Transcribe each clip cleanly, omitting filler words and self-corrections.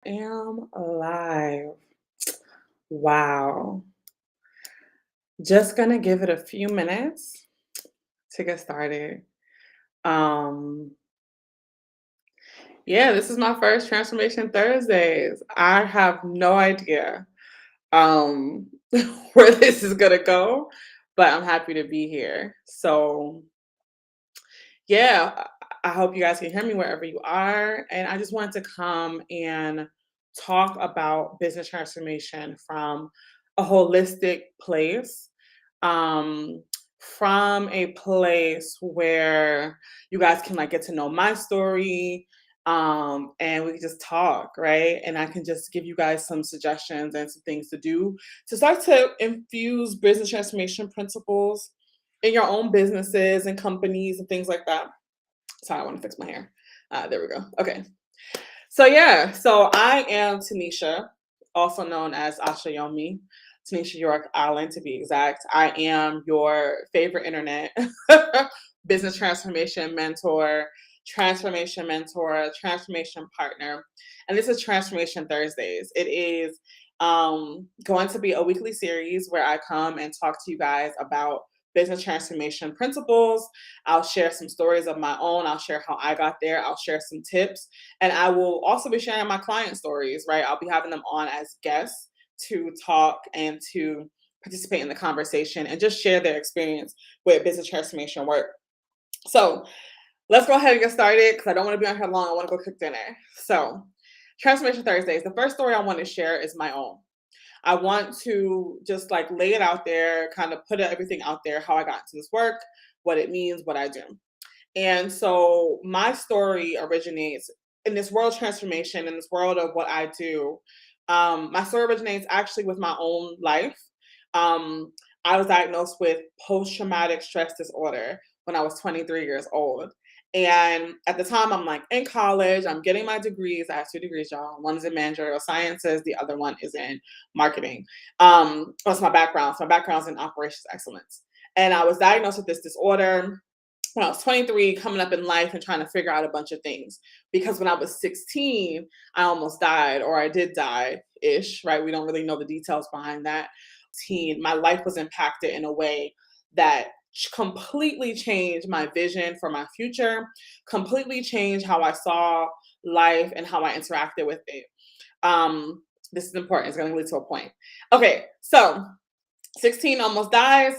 Am live. Wow. Just gonna give it a few minutes to get started. Um, yeah, this is my first Transformation Thursdays. I have no idea um where this is gonna go, but I'm happy to be here. So yeah, I hope you guys can hear me wherever you are. And I just wanted to come and talk about business transformation from a holistic place, um, from a place where you guys can like get to know my story, and we can just talk, right? And I can just give you guys some suggestions and some things to do to start to infuse business transformation principles in your own businesses and companies and things like that. Sorry, I want to fix my hair. There we go. Okay. So yeah, so I am Tanisha, also known as Ashayomi, Tanisha York Allen to be exact. I am your favorite internet business transformation mentor, transformation partner. And this is Transformation Thursdays. It is going to be a weekly series where I come and talk to you guys about business transformation principles. I'll share some stories of my own. I'll share how I got there. I'll share some tips. And I will also be sharing my client stories, right? I'll be having them on as guests to talk and to participate in the conversation and just share their experience with business transformation work. So let's go ahead and get started because I don't want to be on here long. I want to go cook dinner. So, Transformation Thursdays. The first story I want to share is my own. I want to just like lay it out there, kind of put everything out there, how I got into this work, what it means, what I do. And so my story originates in this world transformation, in this world of what I do. My story originates actually with my own life. Um, I was diagnosed with post traumatic stress disorder when I was 23 years old. And at the time, I'm like in college, I'm getting my degrees. I have two degrees, y'all. One is in managerial sciences, the other one is in marketing. That's my background. So my background is in operations excellence. And I was diagnosed with this disorder when I was 23, coming up in life and trying to figure out a bunch of things. Because when I was 16, I almost died, or I did die ish, right? We don't really know the details behind that. My life was impacted in a way that completely changed my vision for my future, completely changed how I saw life and how I interacted with it. This is important. It's going to lead to a point. Okay, so 16 almost died,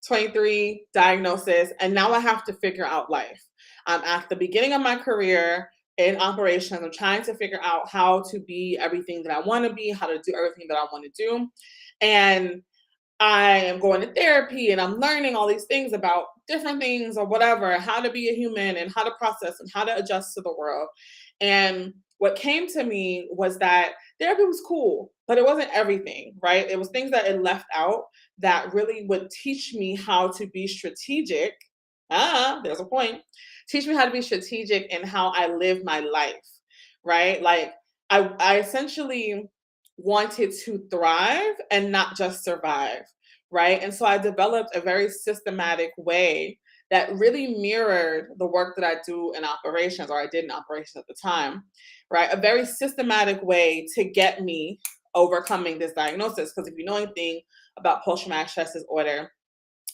23 diagnosis, and now I have to figure out life. I'm at the beginning of my career in operations. I'm trying to figure out how to be everything that I want to be, how to do everything that I want to do. And I am going to therapy and I'm learning all these things about different things or whatever, how to be a human and how to process and how to adjust to the world. And what came to me was that therapy was cool, but it wasn't everything, right? It was things that it left out that really would teach me how to be strategic. There's a point. Teach me how to be strategic in how I live my life, right? Like I essentially wanted to thrive and not just survive, right? And so I developed a very systematic way that really mirrored the work that I do in operations, or I did in operations at the time, right? A very systematic way to get me overcoming this diagnosis. Because if you know anything about post traumatic stress disorder,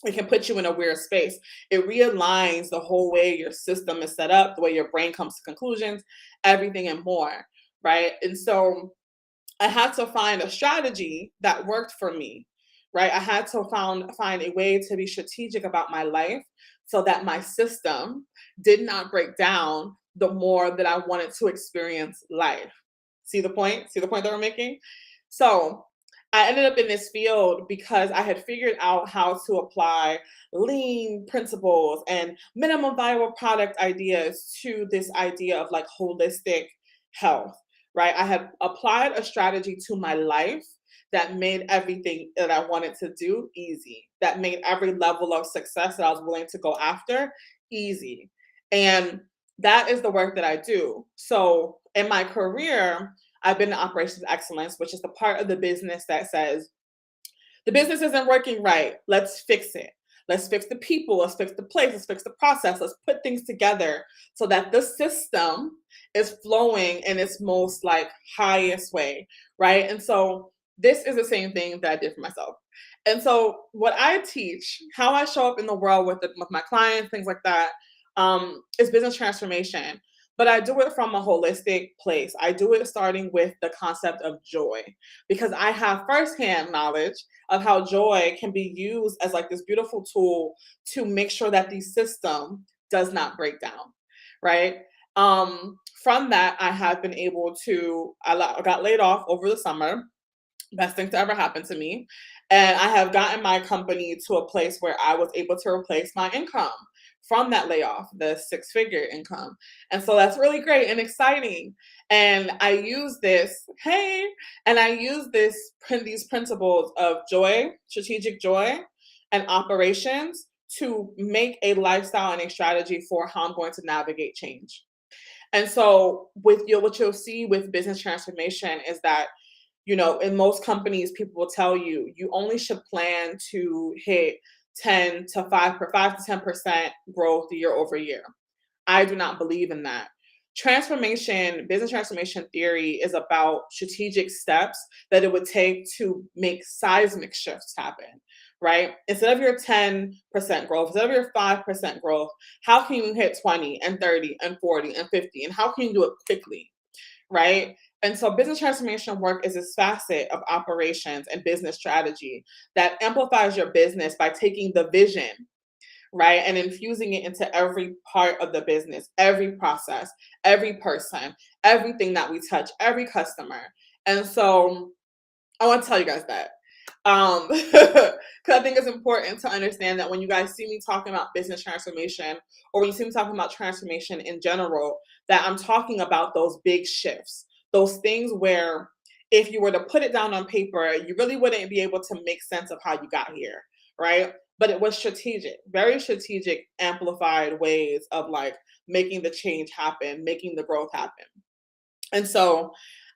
it can put you in a weird space. It realigns the whole way your system is set up, the way your brain comes to conclusions, everything and more, right? And so I had to find a strategy that worked for me, right? I had to find a way to be strategic about my life so that my system did not break down the more that I wanted to experience life. See the point? See the point that we're making? So I ended up in this field because I had figured out how to apply lean principles and minimum viable product ideas to this idea of like holistic health, right? I had applied a strategy to my life that made everything that I wanted to do easy, that made every level of success that I was willing to go after easy. And that is the work that I do. So in my career, I've been in operations excellence, which is the part of the business that says, the business isn't working right. Let's fix it. Let's fix the people, let's fix the place, let's fix the process, let's put things together so that the system is flowing in its most like highest way, right? And so this is the same thing that I did for myself. And so what I teach, how I show up in the world with my clients, things like that, is business transformation. But I do it from a holistic place. I do it starting with the concept of joy because I have firsthand knowledge of how joy can be used as like this beautiful tool to make sure that the system does not break down, right? From that, I have been able to, I got laid off over the summer, best thing to ever happen to me. And I have gotten my company to a place where I was able to replace my income from that layoff, the six-figure income. And so that's really great and exciting. And I use this, hey, and I use these principles of joy, strategic joy, and operations to make a lifestyle and a strategy for how I'm going to navigate change. And so what you'll see with business transformation is that, in most companies, people will tell you you only should plan to hit 5 to 10% growth year over year. I do not believe in that. Business transformation theory is about strategic steps that it would take to make seismic shifts happen, right? Instead of your 10% growth, instead of your 5% growth, how can you hit 20 and 30 and 40 and 50? And how can you do it quickly, right? And so business transformation work is this facet of operations and business strategy that amplifies your business by taking the vision, right, and infusing it into every part of the business, every process, every person, everything that we touch, every customer. And so I want to tell you guys that. Because I think it's important to understand that when you guys see me talking about business transformation, or when you see me talking about transformation in general, that I'm talking about those big shifts, those things where if you were to put it down on paper, you really wouldn't be able to make sense of how you got here, right? But it was strategic, very strategic, amplified ways of like making the change happen, making the growth happen. And so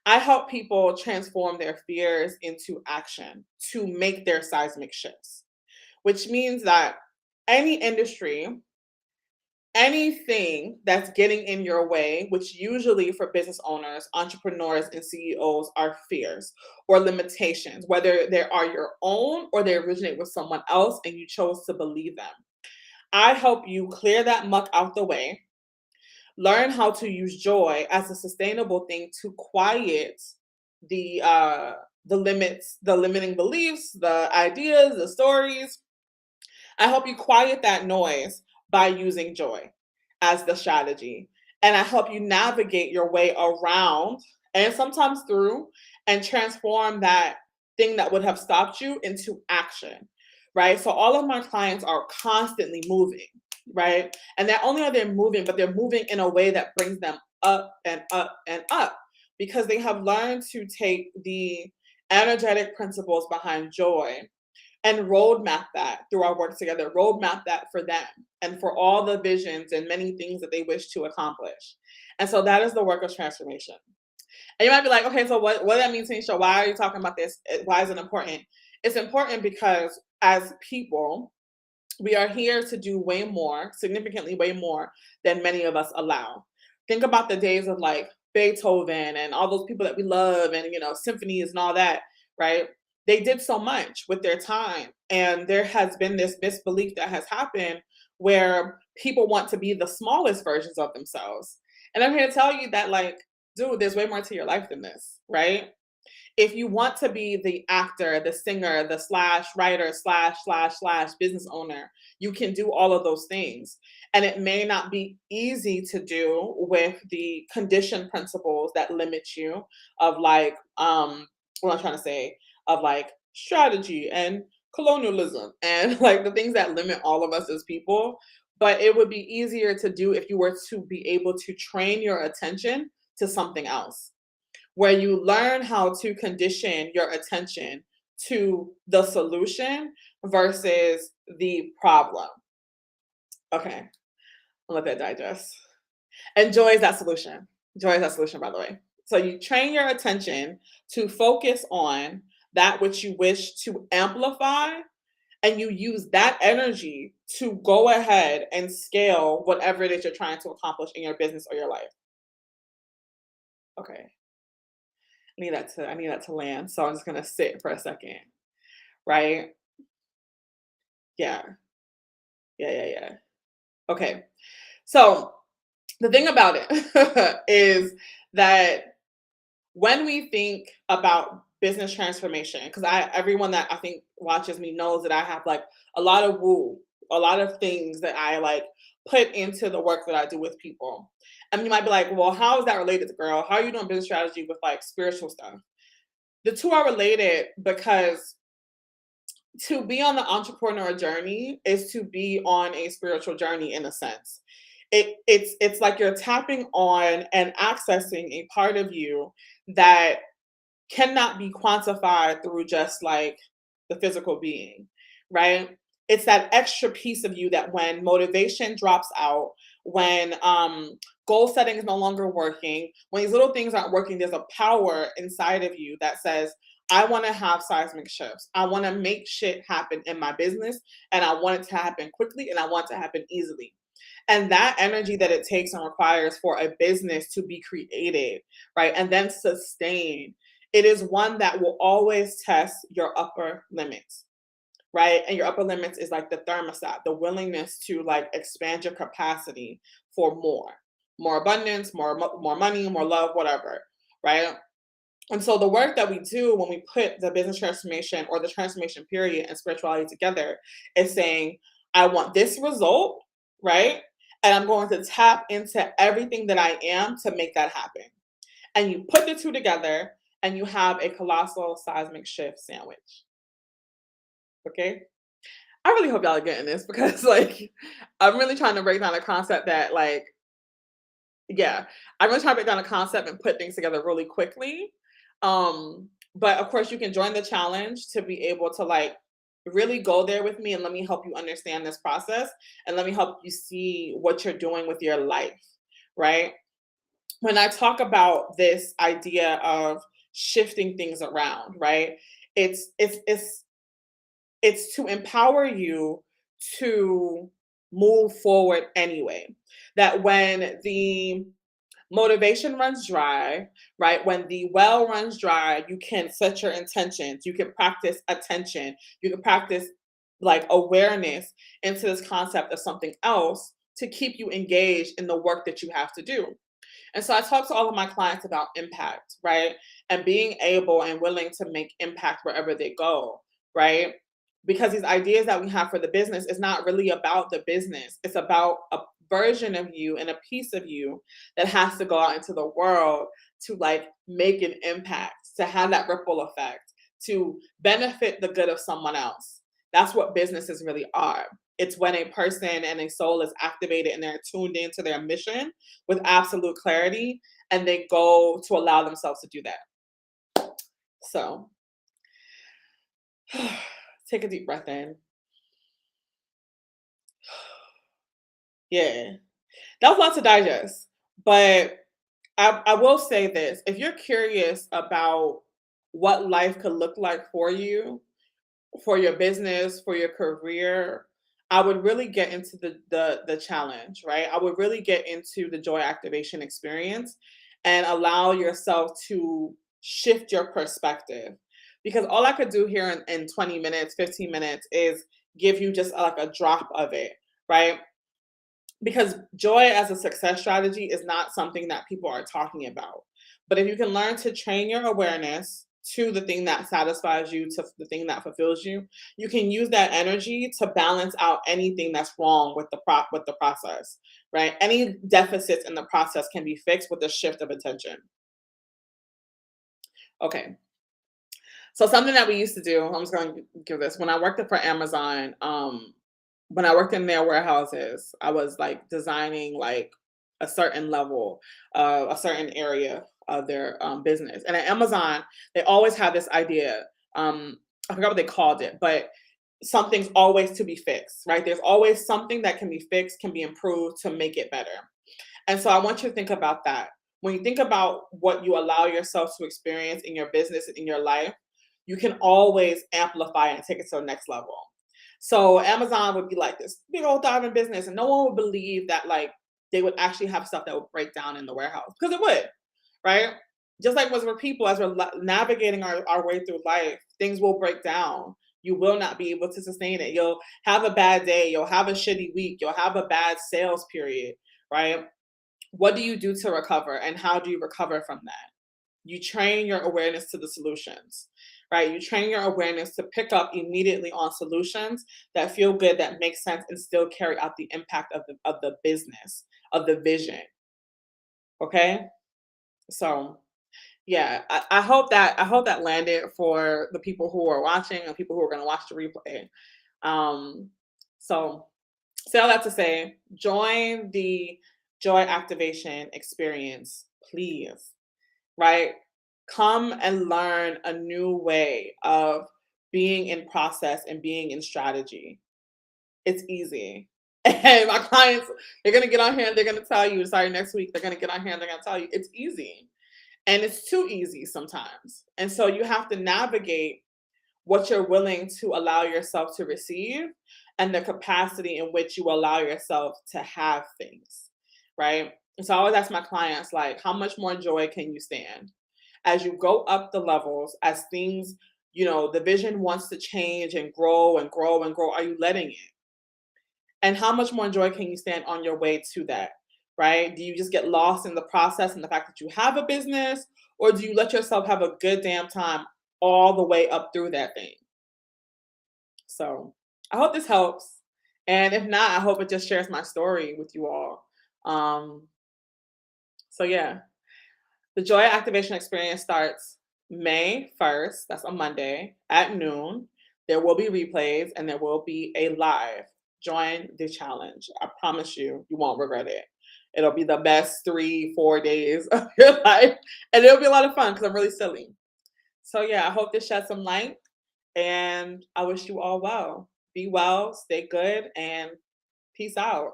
I help people transform their fears into action to make their seismic shifts, which means that any industry, anything that's getting in your way, which usually for business owners, entrepreneurs, and CEOs are fears or limitations, whether they are your own or they originate with someone else and you chose to believe them. I help you clear that muck out the way, learn how to use joy as a sustainable thing to quiet the limits, the limiting beliefs, the ideas, the stories. I help you quiet that noise by using joy as the strategy. And I help you navigate your way around and sometimes through and transform that thing that would have stopped you into action, right? So all of my clients are constantly moving, right? And not only are they moving, but they're moving in a way that brings them up and up and up because they have learned to take the energetic principles behind joy and roadmap that through our work together, roadmap that for them and for all the visions and many things that they wish to accomplish. And so that is the work of transformation. And you might be like, okay, so what does that mean, Tanisha? Why are you talking about this? Why is it important? It's important because as people, we are here to do way more, significantly way more than many of us allow. Think about the days of like Beethoven and all those people that we love and, symphonies and all that, right? They did so much with their time. And there has been this misbelief that has happened where people want to be the smallest versions of themselves. And I'm here to tell you that, like, dude, there's way more to your life than this, right? If you want to be the actor, the singer, the slash writer, slash business owner, you can do all of those things. And it may not be easy to do with the condition principles that limit you of like, what I'm trying to say, of like strategy and colonialism and like the things that limit all of us as people. But it would be easier to do if you were to be able to train your attention to something else where you learn how to condition your attention to the solution versus the problem. Okay, I'll let that digest. And joy is that solution. Joy is that solution, by the way. So you train your attention to focus on that which you wish to amplify and you use that energy to go ahead and scale whatever it is you're trying to accomplish in your business or your life. Okay. I need that to land. So I'm just gonna sit for a second, right? Yeah. Yeah. Okay. So the thing about it is that when we think about business transformation, because everyone that I think watches me knows that I have like a lot of a lot of things that I like put into the work that I do with people. And you might be like, well, how is that related, girl? How are you doing business strategy with like spiritual stuff? The two are related because to be on the entrepreneur journey is to be on a spiritual journey in a sense. It's like you're tapping on and accessing a part of you that cannot be quantified through just like the physical being, right? It's that extra piece of you that when motivation drops out, when goal setting is no longer working, when these little things aren't working, there's a power inside of you that says, I want to have seismic shifts. I want to make shit happen in my business, and I want it to happen quickly, and I want it to happen easily. And that energy that it takes and requires for a business to be created, right, and then sustained, it is one that will always test your upper limits, right? And your upper limits is like the thermostat, the willingness to like expand your capacity for more abundance, more money, more love, whatever, right? And so the work that we do when we put the business transformation or the transformation period and spirituality together is saying, I want this result, right? And I'm going to tap into everything that I am to make that happen. And you put the two together and you have a colossal seismic shift sandwich. Okay. I really hope y'all are getting this because like I'm really trying to break down a concept that like, yeah, I'm really trying to break down a concept and put things together really quickly. But of course you can join the challenge to be able to like really go there with me and let me help you understand this process and let me help you see what you're doing with your life, right? When I talk about this idea of shifting things around, right? It's it's it's it's to empower you to move forward anyway. That when the motivation runs dry, right? When the well runs dry, you can set your intentions, you can practice attention, you can practice like awareness into this concept of something else to keep you engaged in the work that you have to do. And so I talk to all of my clients about impact, right? And being able and willing to make impact wherever they go, right? Because these ideas that we have for the business is not really about the business. It's about a version of you and a piece of you that has to go out into the world to like make an impact, to have that ripple effect, to benefit the good of someone else. That's what businesses really are. It's when a person and a soul is activated and they're tuned into their mission with absolute clarity and they go to allow themselves to do that. So take a deep breath in. Yeah, that was a lot to digest. But I will say this, if you're curious about what life could look like for your business, for your career, I would really get into the challenge, right? I would really get into the joy activation experience and allow yourself to shift your perspective. Because all I could do here in 20 minutes, 15 minutes is give you just like a drop of it, right? Because joy as a success strategy is not something that people are talking about. But if you can learn to train your awareness to the thing that satisfies you, to the thing that fulfills you, you can use that energy to balance out anything that's wrong with the process, right? Any deficits in the process can be fixed with a shift of attention. Okay. So something that we used to do, I'm just going to give this. When I worked for Amazon, when I worked in their warehouses, I was like designing like a certain level, a certain area of their business. And at Amazon, they always have this idea. I forgot what they called it, but something's always to be fixed, right? There's always something that can be fixed, can be improved to make it better. And so I want you to think about that. When you think about what you allow yourself to experience in your business and in your life, you can always amplify and take it to the next level. So Amazon would be like this big old thriving business, and no one would believe that like they would actually have stuff that would break down in the warehouse because it would, right? Just like was with people as we're navigating our way through life, things will break down. You will not be able to sustain it. You'll have a bad day. You'll have a shitty week. You'll have a bad sales period, right? What do you do to recover, and how do you recover from that? You train your awareness to the solutions, right? You train your awareness to pick up immediately on solutions that feel good, that make sense, and still carry out the impact of the business, of the vision. Okay. So yeah, I hope that landed for the people who are watching and people who are gonna watch the replay. Um, so say all that to say, join the joy activation experience, please, right? Come and learn a new way of being in process and being in strategy. It's easy. And my clients, they're gonna get on here and they're gonna tell you, sorry, next week, they're gonna get on here and they're gonna tell you it's easy. And it's too easy sometimes. And so you have to navigate what you're willing to allow yourself to receive and the capacity in which you allow yourself to have things, right? And so I always ask my clients, like, how much more joy can you stand? As you go up the levels, as things, the vision wants to change and grow and grow and grow, are you letting it? And how much more joy can you stand on your way to that, right? Do you just get lost in the process and the fact that you have a business, or do you let yourself have a good damn time all the way up through that thing? So I hope this helps. And if not, I hope it just shares my story with you all. Um, so yeah, the Joy Activation Experience starts May 1st. That's a Monday at noon. There will be replays and there will be a live. Join the challenge. I promise you, you won't regret it. It'll be the best 3, 4 days of your life. And it'll be a lot of fun because I'm really silly. So yeah, I hope this sheds some light. And I wish you all well. Be well, stay good, and peace out.